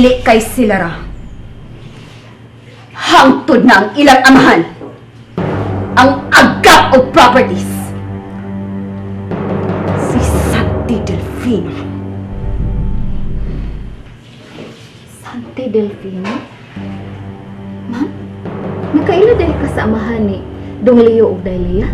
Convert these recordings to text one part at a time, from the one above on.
dili kay sila ra. Hangtod na ang ilang amahan. Ang agap o properties. Si Santi Delfino. Santi Delfino? Ma'am, nakaila dahil ka sa amahan ni Dong Leo o Dalia?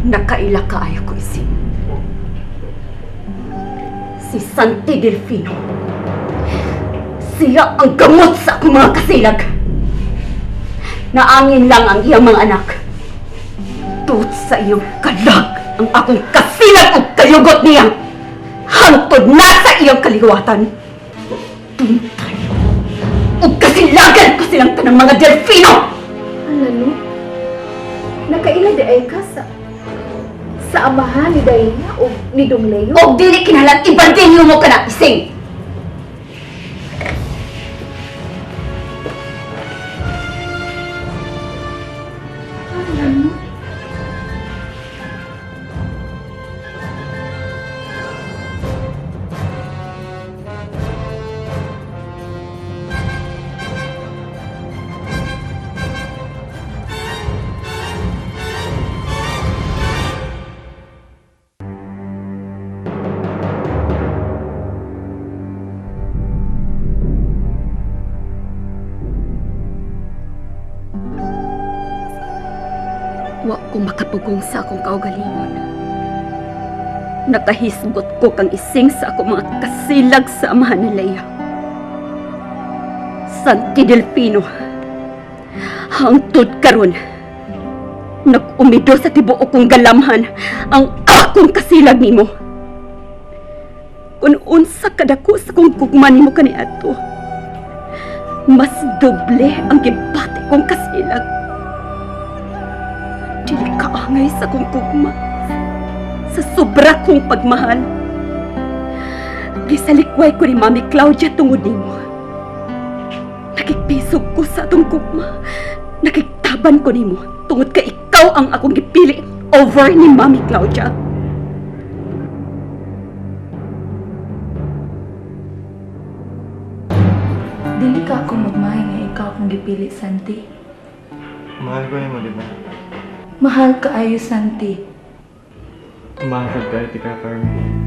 Nakaila kaayo ko isin. Si Santi Delfino. Siya ang gamot sa akong mga kasilag. Naangin lang ang iyang mga anak. Tut sa iyong kalag ang akong kasilag o kayugot niya. Hangtod na sa iyong kaliwatan. Tuntay o kasilagan ko silang tanang mga Delfino. Ano? Nakaila dahil ka sa amahan ni Dalia o ni Dong Leo? O dili kinalang ibandinyo mo ka na ising. Ano? Wa ko makapugong sa akong kaugalingon. Nakahisgot ko kang ising sa akong mga kasilag sa amahan ni Leia. Santi Delfino. Hangtod karon. Nag-umido sa tibuok kong galamhan ang akong kasilag nimo. Kung unsa kadako sa kong gugma nimo kaniadto, mas doble ang gibati kong kasilag. Dili kaangay sa kong gugma sa sobra kong pagmahal. Gisalikway ko ni Mami Claudia tungod nimo. Nakikpisog ko sa atong gugma. Nakiktaban ko nimo tungod ka ikaw ang akong gipili over ni Mami Claudia. Dili ka ako magmahay nga ikaw akong gipili, Santi. Mahal ko mo, di ba? Mahal ka ayo, Santi. Mahal ka, Tika Carmen.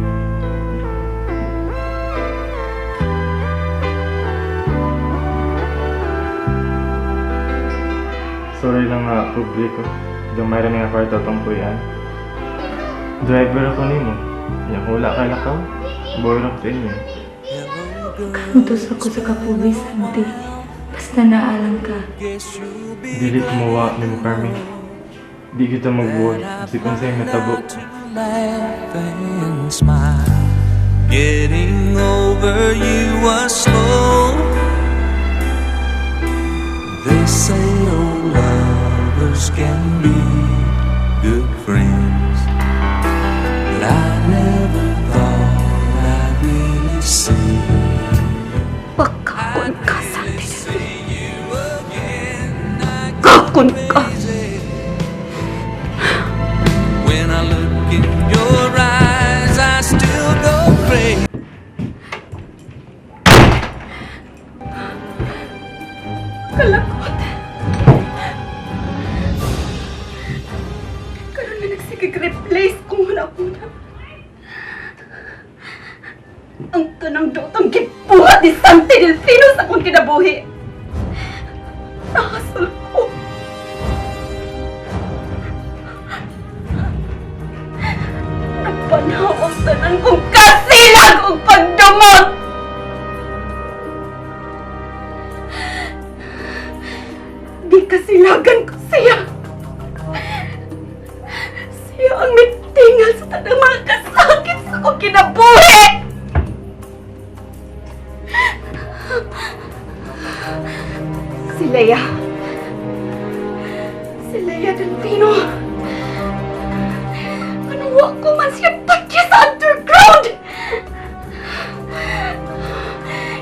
Sorry lang nga, publiko. Dumayra nga kwarto itong kuyan. Driver ako nimo. Yang wala ka lakaw. Boy lang sa inyo. Kantos ako sa kapubi, Santi. Basta naalang ka. Dili tumawa ni mo, Carmen. Di kita mag-work. Kasi kung sa'yo natabo. Laugh and smile. Getting over you was slow. They say old lovers can be good friends, but I never thought I'd really see. Pagkakon ka, Santi Delfino. Kakon ka. When I look in your eyes, I still go crazy. Kalakot. Karoon na nagsigig-replace kung una-una. Ang kanang dotang gibuhat ni Santi Delfino sa akong kinabuhi. Nakasal ko. Nagpanahon tanan kong kasilag o pagdumot. Di kasilagan ko siya. Siya ang mitingal sa tanang mga kasakit sa akong kinabuhi. Si Leia. Si Leia Delfino. Wa ko man siya pagkya sa underground!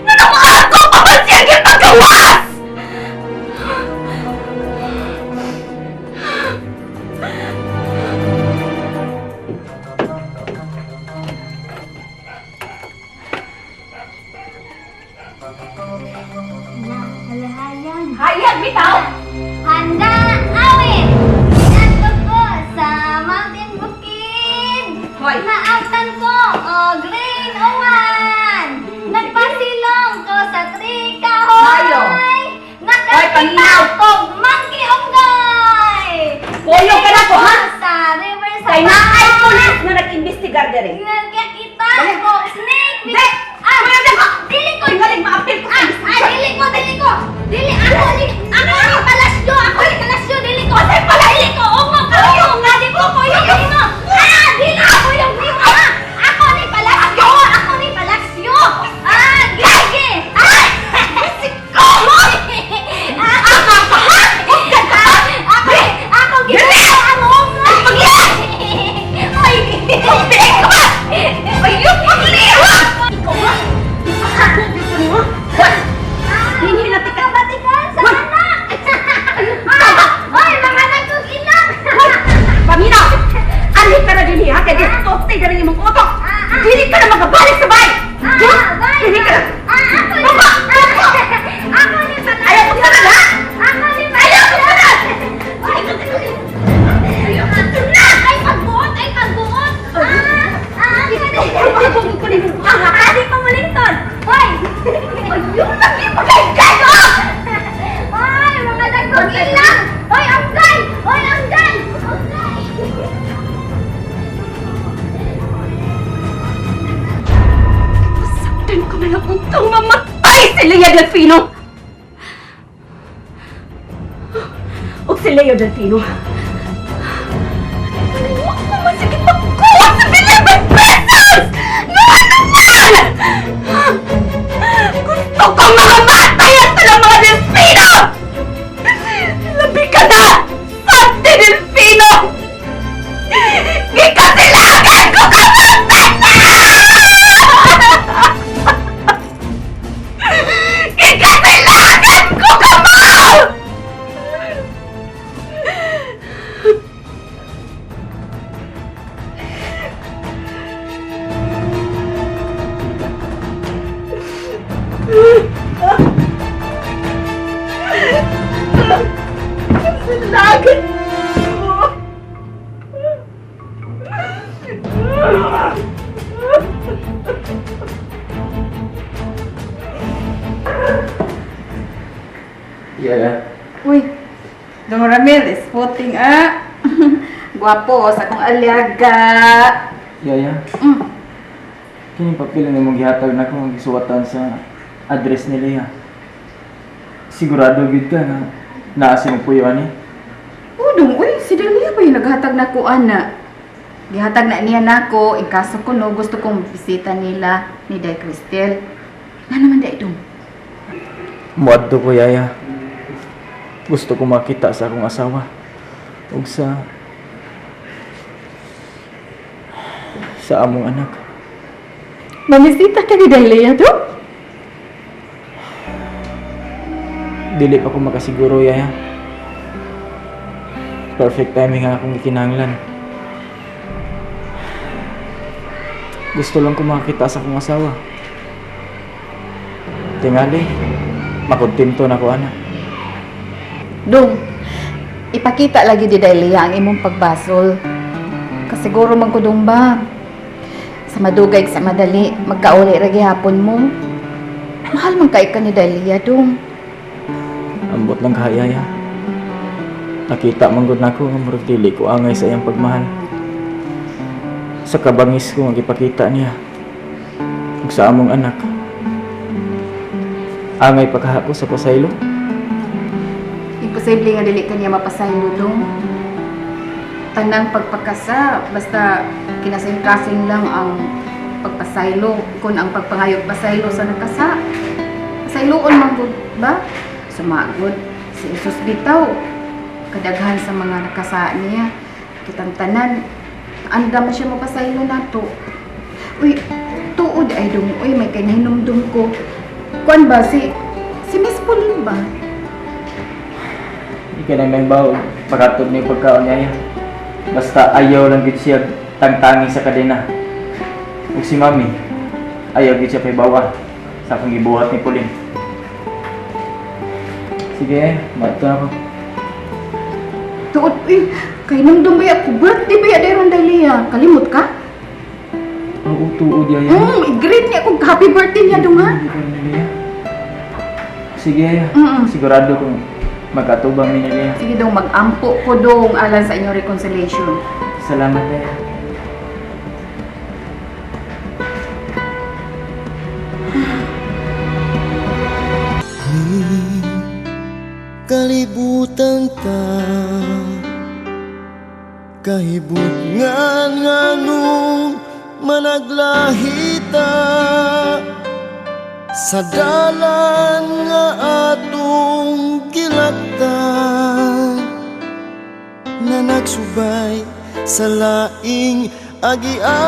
Nanamahan ko pa man siya gipagawas! Hayang. Hayag, bitaw! Handa, awit! Nandito ko sa Mountain Bukid! Hoy! Naautan ko o grade 1! Nagpasilong ko sa trikahoy! Mayo! Hoy, Nakakita paminaw! ko monkey unggoy! Puyo ka na ko, ha? Sa river sa Kay naay pulis na nag-imbestigar dere. Nakakita Dali. ko snake! Di! Puyo na ko! Dili ko! Galing maapil ko! Dili ko! Dili ko! Dili! Ako ni palasyo! Ako ni palasyo! Dili ko! Dili ko! Ungo ka! Ungo! Di ko ko yung nimo! Dili ako yung nimo! Ako ni palasyo! Ako ni palasyo! Gigi! Siko! Ako gigi! Ang ungo! Ay! Hindi ko! Ayun! Pagliwa! Ikaw ba? Hindi na tika. Batikan sa anak! Oy, mga nagkukilang! Pamina! Alih ka na din ha? Kaya dito ko stay na rin yung mga koto! Dili ka na magabalik sa bahay! Dili ka na! Ako ni Palas! Ayaw ko sa ha? Ako ni Palas! Ayaw ko sa Ayaw ko sa Ay, pagbuot! Ay, pagbuot! Adi pa mulington! Hoy! Ayun! Nagipagay-gay ko! Hoy! Mga nagkukilang! Hoy, anggay! Hoy, anggay! Anggay! Saktan ko na lang untong mamatay si Lea Delfino! O si Lea Delfino! Huwag mo masigit magkuha sa 11 pesos! Yung ano man! Gusto kong makamatay at talang mga Delfino! Labi ka na! Santi Delfino! Ikasilagan ko ka Ikasilagan ko ka mo! Kasilagan mo! Yeah. Uy, Dong Ramil is puting Guwapo sa kong alyaga. Yaya. Kini papel na mong gihatag na kung gisuwatan sa address ni Lea. Sigurado gid ka na naasi mo puyo ani. Udong, uy, si Delia pa yung naghatag na ko, ana. Gihatag na niya nako, in kaso ko no, gusto kong bisita nila ni Day Cristel. Nga naman Day Dong. Muadto ko yaya. Gusto ko makita sa akong asawa. Ug sa among anak. Mamisita ka ni Delia, Dong? Dili pa ko makasiguro yaya. Perfect timing ang akong ikinahanglan. Gusto lang ko makita sa akong asawa. Tingali, makontento na ko ana. Dong, ipakita lagi di Delia ang imong pagbasol. Kasiguro man ko dong ba, sa madugay sa madali, magkauli ra gihapon mo. Mahal man kay ka ni Delia, Dong. Ambot lang kahayaya. Nakita man gud nako nga murag dili ko angay sa iyang pagmahal. Sa kabangis ko nga ipakita niya. Ug sa among anak. Angay pa kahako sa pasaylo. Imposible nga dili kanya mapasaylo, Dong. Tanang pagpakasa, basta kinasing-kasing lang ang pagpasaylo. Kung ang pagpangayog pasaylo sa nagkasa. Pasayloon man gud ba? Sumagod si Jesus bitaw. Kadaghan sa mga nakasa niya. Kitang tanan, anda mo siya mapasaylo nato. Uy, tuod ay Dong. Uy, may kinahinumdum ko. Kuan ba si Miss Pauline ba? Di ka na may baw pagkatod ni pagkaon niya. Basta ayaw lang gid siya tangtangi sa kadena. Ug si Mami, ayaw gid siya pay bawa sa akong gibuhat ni Pauline. Sige, bato na ako. Tuod, kay nung dumbay ako, birthday ba yan ron Dalia? Kalimot ka? Oo, tuod yaya. I-greet niya kung happy birthday niya dong ha? Hindi ko rin niliya. Sige, yaya. Mm-mm. Sigurado kung magkatubang ni niliya. Sige dong, mag-ampo ko dong alang sa inyong reconciliation. Salamat, yaya. Kalibutan ta kahibut nga nung managlahita sa dalan nga atong gilaktan na nagsubay sa laing agian.